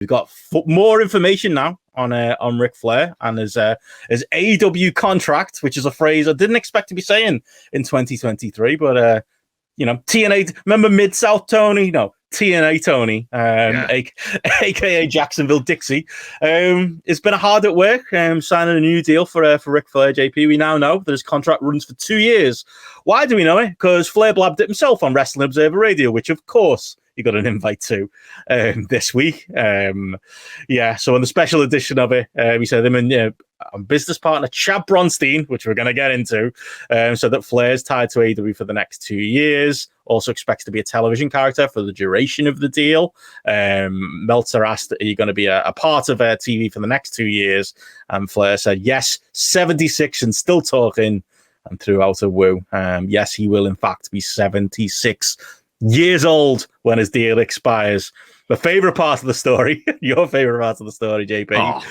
We've got more information now on Ric Flair and his AEW contract, which is a phrase I didn't expect to be saying in 2023. But TNA. Remember Mid-South Tony? No, TNA Tony, aka Jacksonville Dixie. It's been hard at work signing a new deal for Ric Flair. JP, we now know that his contract runs for 2 years. Why do we know it? Because Flair blabbed it himself on Wrestling Observer Radio, which of course he got an invite to this week. So in the special edition of it, we said him and business partner Chad Bronstein, which we're going to get into, so that Flair's tied to AEW for the next 2 years. Also expects to be a television character for the duration of the deal. Meltzer asked, are you going to be a part of TV for the next 2 years? And Flair said, yes, 76 and still talking, and threw out a woo. Yes, he will in fact be 76 years old when his deal expires. My favorite part of the story, your favorite part of the story, JP,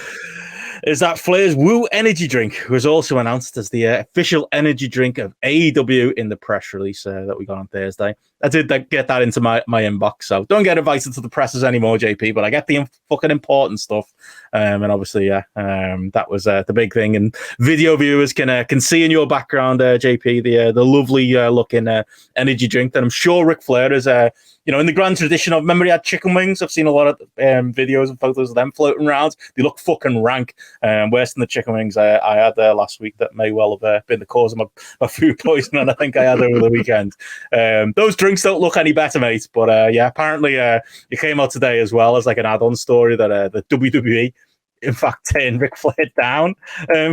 is that Flair's Woo energy drink was also announced as the official energy drink of AEW in the press release that we got on Thursday. I did get that into my inbox, so don't get invited to the presses anymore, JP, but I get the fucking important stuff. And obviously, that was the big thing. And video viewers can see in your background, JP, the lovely looking energy drink that I'm sure Ric Flair is in the grand tradition of, remember he had chicken wings? I've seen a lot of videos and photos of them floating around. They look fucking rank. Worse than the chicken wings I had there last week that may well have been the cause of my food poisoning I think I had over the weekend. Those drinks don't look any better, mate. But apparently it came out today as well as like an add-on story that the WWE in fact turned Ric Flair down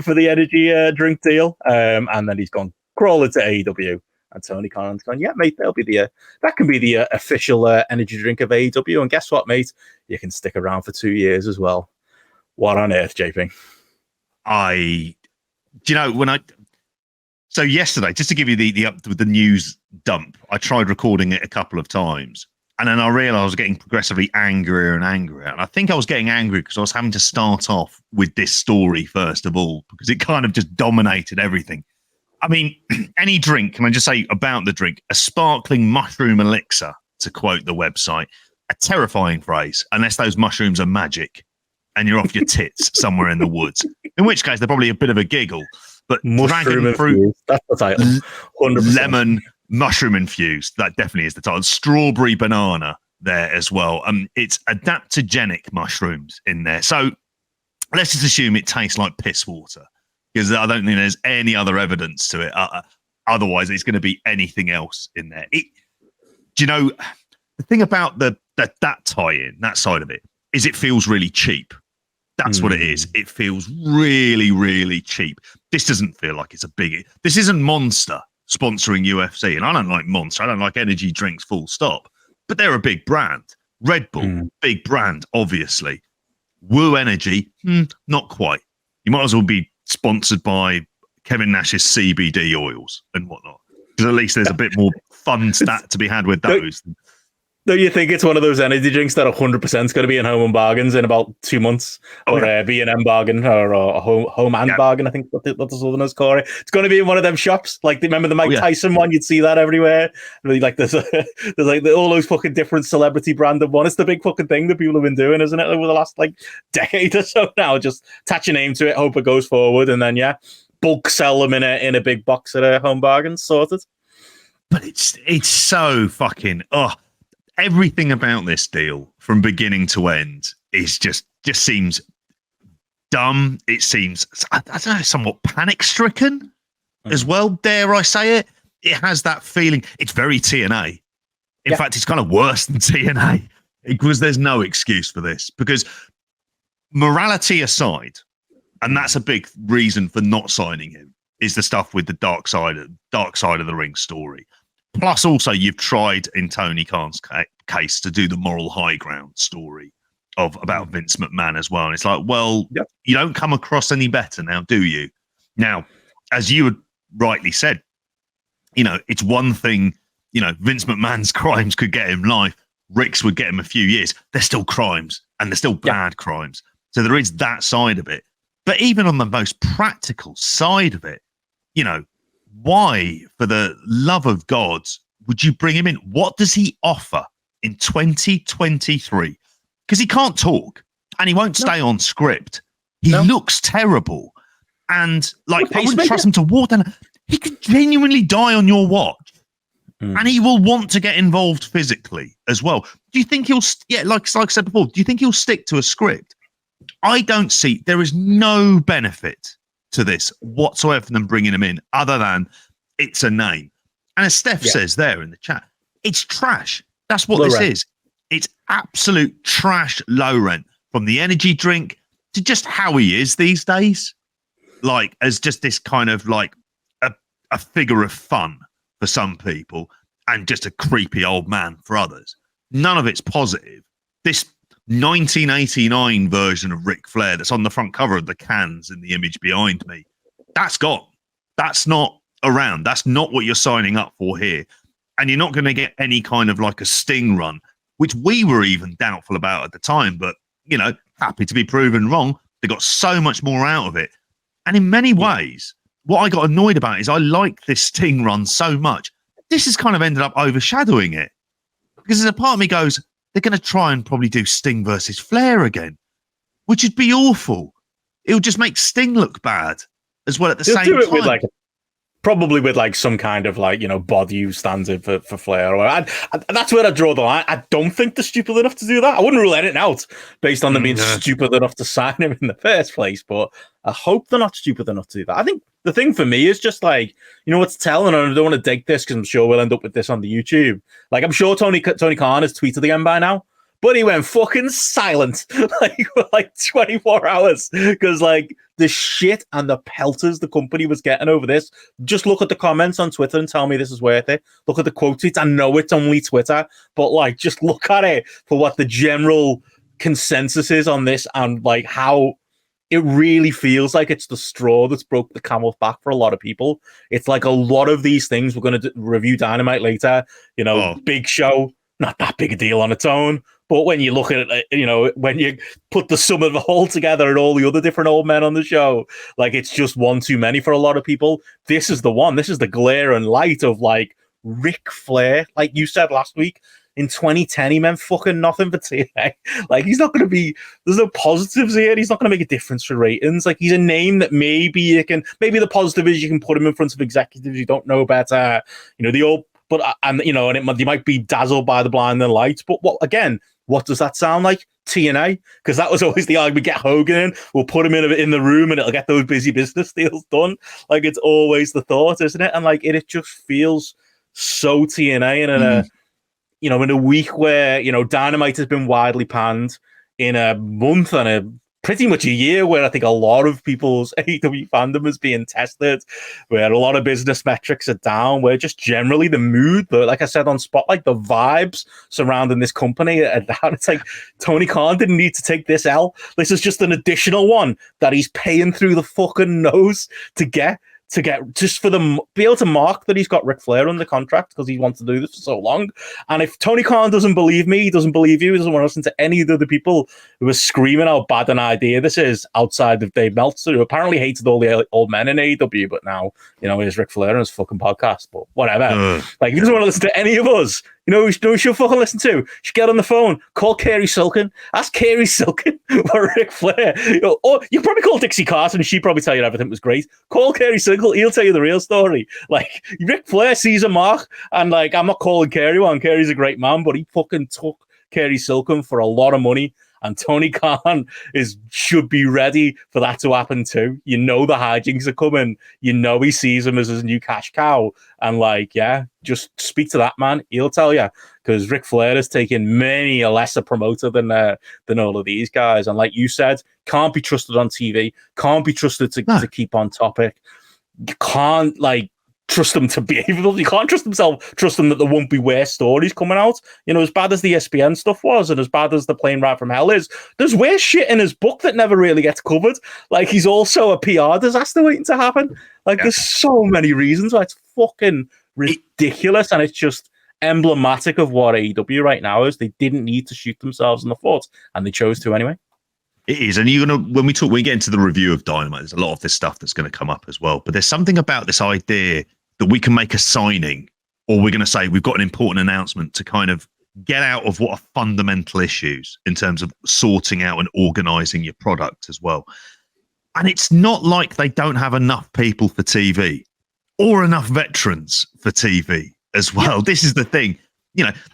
for the energy drink deal. And then he's gone crawling to AEW. And Tony Khan's gone, yeah, mate, that can be the official energy drink of AEW. And guess what, mate? You can stick around for 2 years as well. What on earth, JP? So yesterday, just to give you the news dump, I tried recording it a couple of times. And then I realized I was getting progressively angrier and angrier. And I think I was getting angry because I was having to start off with this story first of all, because it kind of just dominated everything. I mean, any drink, can I just say about the drink, a sparkling mushroom elixir, to quote the website, a terrifying phrase, unless those mushrooms are magic and you're off your tits somewhere in the woods, in which case they're probably a bit of a giggle. But dragon fruit, that's the title. 100%. Lemon, mushroom infused, that definitely is the title. Strawberry banana there as well. It's adaptogenic mushrooms in there. So let's just assume it tastes like piss water, because I don't think there's any other evidence to it. Otherwise, it's going to be anything else in there. The thing about that tie-in, that side of it, is it feels really cheap. That's what it is. It feels really, really cheap. This doesn't feel like it's a big... This isn't Monster sponsoring UFC, and I don't like Monster. I don't like energy drinks, full stop. But they're a big brand. Red Bull, big brand, obviously. Woo Energy, not quite. You might as well be sponsored by Kevin Nash's CBD oils and whatnot, because at least there's a bit more fun stat to be had with those. Don't you think it's one of those energy drinks that 100% is going to be in Home and Bargains in about 2 months, or B&M Bargain, or a Home and Bargain? I think what the Southerners call it. It's going to be in one of them shops. Like, remember the Mike Tyson one? You'd see that everywhere. Really, like there's like all those fucking different celebrity branded one. It's the big fucking thing that people have been doing, isn't it, over the last decade or so now? Just attach a name to it, hope it goes forward, and then bulk sell them in a big box at Home Bargains, sorted. But it's so fucking everything about this deal from beginning to end is just seems dumb. It seems, I don't know, somewhat panic-stricken as well, dare I say it. It has that feeling. It's very TNA. In fact, it's kind of worse than TNA, because there's no excuse for this. Because morality aside, and that's a big reason for not signing him, is the stuff with the dark side of the ring story. Plus, also, you've tried in Tony Khan's case to do the moral high ground story about Vince McMahon as well. And it's like, well, you don't come across any better now, do you? Now, as you had rightly said, it's one thing, Vince McMahon's crimes could get him life. Rick's would get him a few years. They're still crimes, and they're still bad crimes. So there is that side of it. But even on the most practical side of it, why, for the love of God, would you bring him in? What does he offer in 2023? Because he can't talk. and he won't stay on script. He looks terrible. And like, I wouldn't trust him to walk down. He could genuinely die on your watch. And he will want to get involved physically as well. Do you think he'll, like I said before, do you think he'll stick to a script? I don't see, there is no benefit to this whatsoever from them bringing him in other than it's a name. And as Steph says there in the chat, it's trash. That's what this is. It's absolute trash, low rent, from the energy drink to just how he is these days. Like, as just this kind of like a figure of fun for some people and just a creepy old man for others. None of it's positive. This 1989 version of Ric Flair that's on the front cover of the cans in the image behind me, that's gone. That's not around. That's not what you're signing up for here. And you're not going to get any kind of like a Sting run, which we were even doubtful about at the time, but, you know, happy to be proven wrong. They got so much more out of it. And in many ways, what I got annoyed about is I like this Sting run so much. This has kind of ended up overshadowing it. Because there's a part of me goes, they're going to try and probably do Sting versus Flair again, which would be awful. It would just make Sting look bad as well at the same time. With like, probably with like some kind of like, you know, body standard for Flair. That's where I draw the line. I don't think they're stupid enough to do that. I wouldn't rule anything out based on them being stupid enough to sign him in the first place, but I hope they're not stupid enough to do that. I think the thing for me is just like, you know what's telling, and I don't want to dig this because I'm sure we'll end up with this on the YouTube. Like, I'm sure Tony Khan has tweeted again by now, but he went fucking silent like for like 24 hours because like the shit and the pelters the company was getting over this. Just look at the comments on Twitter and tell me this is worth it. Look at the quote tweets. I know it's only Twitter, but like just look at it for what the general consensus is on this and like how it really feels like it's the straw that's broke the camel's back for a lot of people. It's like a lot of these things. We're going to review Dynamite later. You know, big show, not that big a deal on its own. But when you look at it, you know, when you put the sum of the whole together and all the other different old men on the show, like it's just one too many for a lot of people. This is the one. This is the glare and light of like Ric Flair. Like you said last week, in 2010, he meant fucking nothing for TNA. Like, he's not going to be, there's no positives here. He's not going to make a difference for ratings. Like, he's a name that maybe you can, maybe the positive is you can put him in front of executives you don't know better. You know, the old, but, and, you know, and you might be dazzled by the blinding lights. But what, again, what does that sound like? TNA? Because that was always the argument. Get Hogan in, we'll put him in the room and it'll get those busy business deals done. Like, it's always the thought, isn't it? And like, it just feels so TNA and in a, you know, in a week where, you know, Dynamite has been widely panned, in a month and a pretty much a year where I think a lot of people's AEW fandom is being tested, where a lot of business metrics are down, where just generally the mood, but like I said on Spotlight, the vibes surrounding this company are down. It's like Tony Khan didn't need to take this L. This is just an additional one that he's paying through the fucking nose to get just for them be able to mark that he's got Ric Flair under contract because he wants to do this for so long. And if Tony Khan doesn't believe me, he doesn't believe you, he doesn't want to listen to any of the other people who are screaming how bad an idea this is outside of Dave Meltzer, who apparently hated all the old men in AEW, but now, you know, here's Ric Flair on his fucking podcast. But whatever. Like, he doesn't want to listen to any of us. You know who we should fucking listen to? You should get on the phone, call Kerry Silkin, ask Kerry Silkin for Ric Flair. You know, or you probably call Dixie Carson and she'd probably tell you everything was great. Call Kerry Silkin, he'll tell you the real story. Like, Ric Flair sees a mark, and like, I'm not calling Kerry one. Kerry's a great man, but he fucking took Kerry Silkin for a lot of money. And Tony Khan should be ready for that to happen too. You know the hijinks are coming. You know he sees him as his new cash cow. And like, yeah, just speak to that man. He'll tell you. Because Ric Flair has taken many a lesser promoter than all of these guys. And like you said, can't be trusted on TV. Can't be trusted to keep on topic. You can't like trust them to be able. You can't trust them that there won't be worse stories coming out. You know, as bad as the ESPN stuff was, and as bad as the Plane Ride from Hell is, there's worse shit in his book that never really gets covered. Like, he's also a PR disaster waiting to happen. Like, there's so many reasons why it's fucking ridiculous, and it's just emblematic of what AEW right now is. They didn't need to shoot themselves in the foot, and they chose to anyway. It is, and you're gonna when we get into the review of Dynamite, there's a lot of this stuff that's going to come up as well. But there's something about this idea that we can make a signing, or we're going to say we've got an important announcement to kind of get out of what are fundamental issues in terms of sorting out and organizing your product as well. And it's not like they don't have enough people for TV or enough veterans for TV as well. Yeah. This is the thing.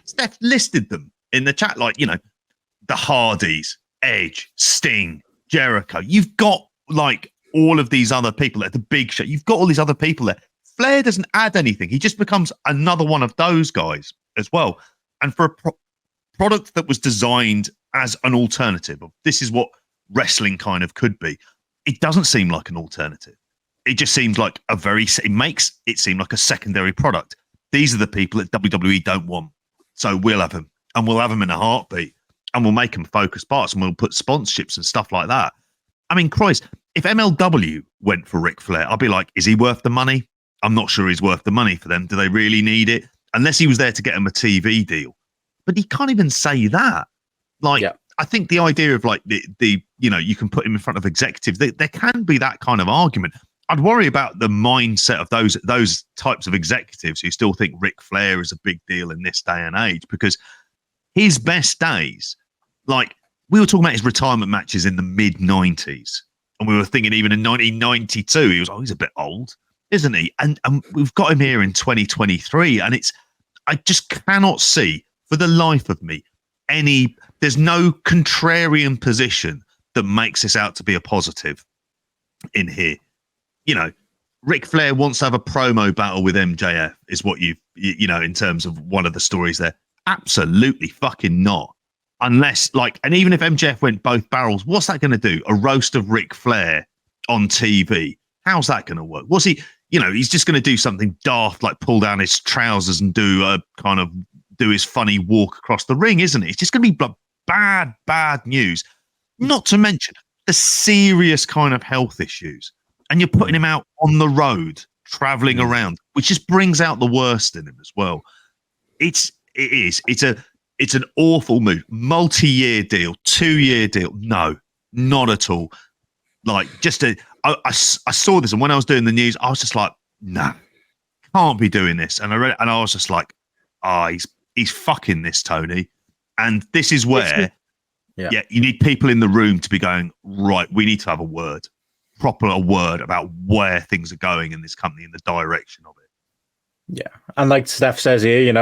Steph listed them in the chat, like, the Hardys, Edge, Sting, Jericho. You've got like all of these other people at the Big Show. You've got all these other people there. Flair doesn't add anything. He just becomes another one of those guys as well. And for a product that was designed as an alternative, this is what wrestling kind of could be. It doesn't seem like an alternative. It just seems like it makes it seem like a secondary product. These are the people that WWE don't want. So we'll have them, and we'll have them in a heartbeat, and we'll make them focus parts, and we'll put sponsorships and stuff like that. I mean, Christ, if MLW went for Ric Flair, I'd be like, is he worth the money? I'm not sure he's worth the money for them. Do they really need it? Unless he was there to get him a TV deal. But he can't even say that. Like, yeah. I think the idea of like the you can put him in front of executives, there can be that kind of argument. I'd worry about the mindset of those types of executives who still think Ric Flair is a big deal in this day and age, because his best days, like we were talking about his retirement matches in the mid 90s, and we were thinking even in 1992, he's a bit old, isn't he? And we've got him here in 2023, and I just cannot see for the life of me there's no contrarian position that makes this out to be a positive in here. Ric Flair wants to have a promo battle with MJF is what in terms of one of the stories there. Absolutely fucking not. Unless and even if MJF went both barrels, what's that going to do? A roast of Ric Flair on TV. How's that going to work? What's he, he's just going to do something daft, like pull down his trousers and do his funny walk across the ring, isn't it? It's just going to be bad news. Not to mention the serious kind of health issues. And you're putting him out on the road, traveling around, which just brings out the worst in him as well. It's an awful move. Multi-year deal, 2-year deal. No, not at all. Like I saw this, and when I was doing the news, I was just like, nah, can't be doing this. And I read it, and I was just like, he's fucking this, Tony. And this is where, you need people in the room to be going, right, we need to have a proper word about where things are going in this company, in the direction of it. Yeah. And like Steph says here,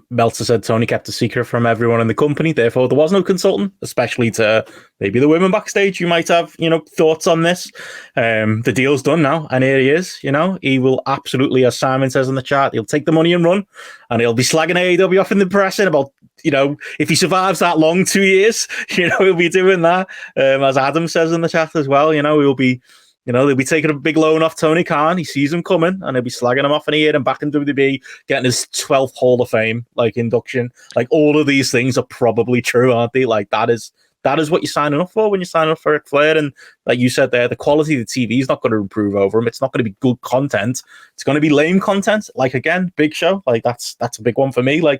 Meltzer said Tony kept a secret from everyone in the company. Therefore, there was no consultant, especially to maybe the women backstage who might have, thoughts on this. The deal's done now. And here he is, he will absolutely, as Simon says in the chat, he'll take the money and run, and he'll be slagging AEW off in the press in about, if he survives that long, 2 years, he'll be doing that. As Adam says in the chat as well, he'll be, they'll be taking a big loan off Tony Khan. He sees him coming, and he'll be slagging him off in a year and back in WWE, getting his 12th Hall of Fame, induction. All of these things are probably true, aren't they? That is what you're signing up for when you're signing up for Ric Flair. And like you said there, the quality of the TV is not going to improve over him. It's not going to be good content. It's going to be lame content. Again, Big Show. That's a big one for me. I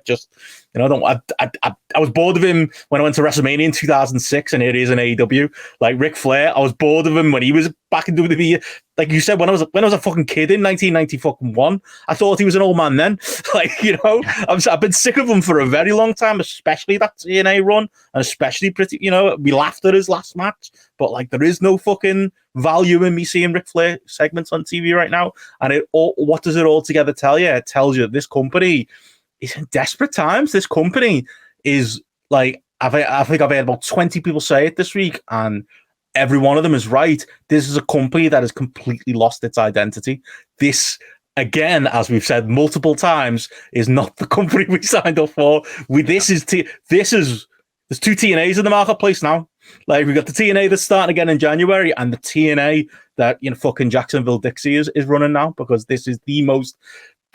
was bored of him when I went to WrestleMania in 2006, and here he is in AEW. Ric Flair, I was bored of him when he was back in WWE. Like you said, when I was a fucking kid in 1991, I thought he was an old man then. I've been sick of him for a very long time, especially that TNA run, and especially we laughed at his last match, but there is no fucking value in me seeing Ric Flair segments on TV right now. And what does it all together tell you? It tells you that this company is in desperate times. This company is I think I've had about 20 people say it this week, and every one of them is right. This is a company that has completely lost its identity. This, again, as we've said multiple times, is not the company we signed up for. There's 2 TNAs in the marketplace now. We've got the TNA that's starting again in January, and the TNA that fucking Jacksonville Dixie is running now, because this is the most.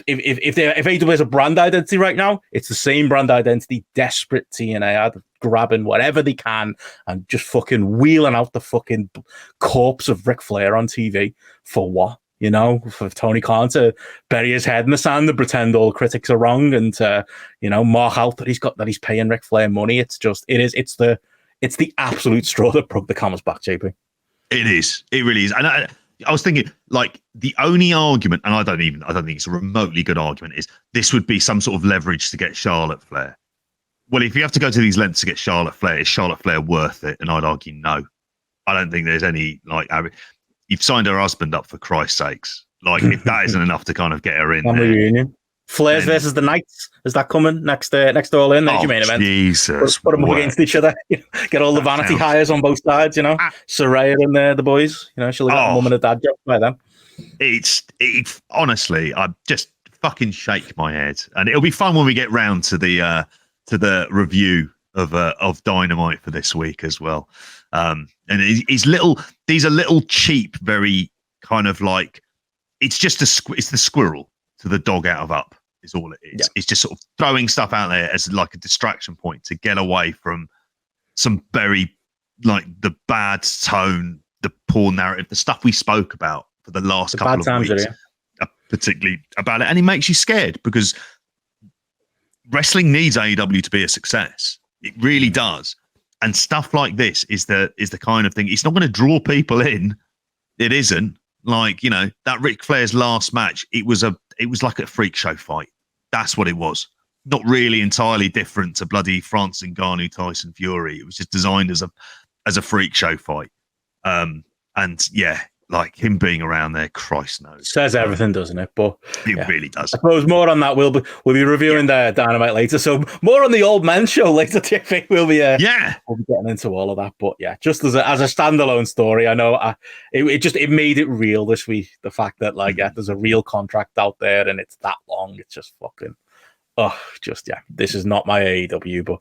If AEW has a brand identity right now, it's the same brand identity. Desperate TNA are grabbing whatever they can and just fucking wheeling out the fucking corpse of Ric Flair on TV for what? For Tony Khan to bury his head in the sand and pretend all critics are wrong, and to mark out that he's paying Ric Flair money. It's the absolute straw that broke the camel's back, JP. It is. It really is. And I was thinking, the only argument, and I don't think it's a remotely good argument, is this would be some sort of leverage to get Charlotte Flair. Well, if you have to go to these lengths to get Charlotte Flair, is Charlotte Flair worth it? And I'd argue no. I don't think there's any you've signed her husband up, for Christ's sakes. Like, if that isn't enough to kind of get her in there. Reunion. Flair's versus the Knights. Is that coming next All In? There's your main event. Jesus. Put them up against each other. Get all the vanity hires on both sides, you know. Saraya and the boys. You know, she'll get a mum and a dad job by them. It's honestly, I just fucking shake my head. And it'll be fun when we get round to the review of Dynamite for this week as well. And these are little cheap, very kind of like, it's just it's the squirrel to the dog out of Up is all it is. Yeah. It's just sort of throwing stuff out there as like a distraction point to get away from some very, like, the bad tone, the poor narrative, the stuff we spoke about for the last couple of weeks, particularly about it. And it makes you scared, because wrestling needs AEW to be a success. It really does. And stuff like this is the kind of thing. It's not going to draw people in. It isn't. Like, you know, that Ric Flair's last match, it was like a freak show fight. That's what it was. Not really entirely different to bloody Francis Ngannou, Tyson Fury. It was just designed as a freak show fight. And yeah, like, him being around there, Christ knows. Says everything, doesn't it? But it really does. I suppose more on that. We'll be reviewing the Dynamite later. So more on the Old Men Show later. We'll be getting into all of that. But yeah, just as a standalone story, I know it made it real this week. The fact that there's a real contract out there and it's that long. It's just fucking this is not my AEW, but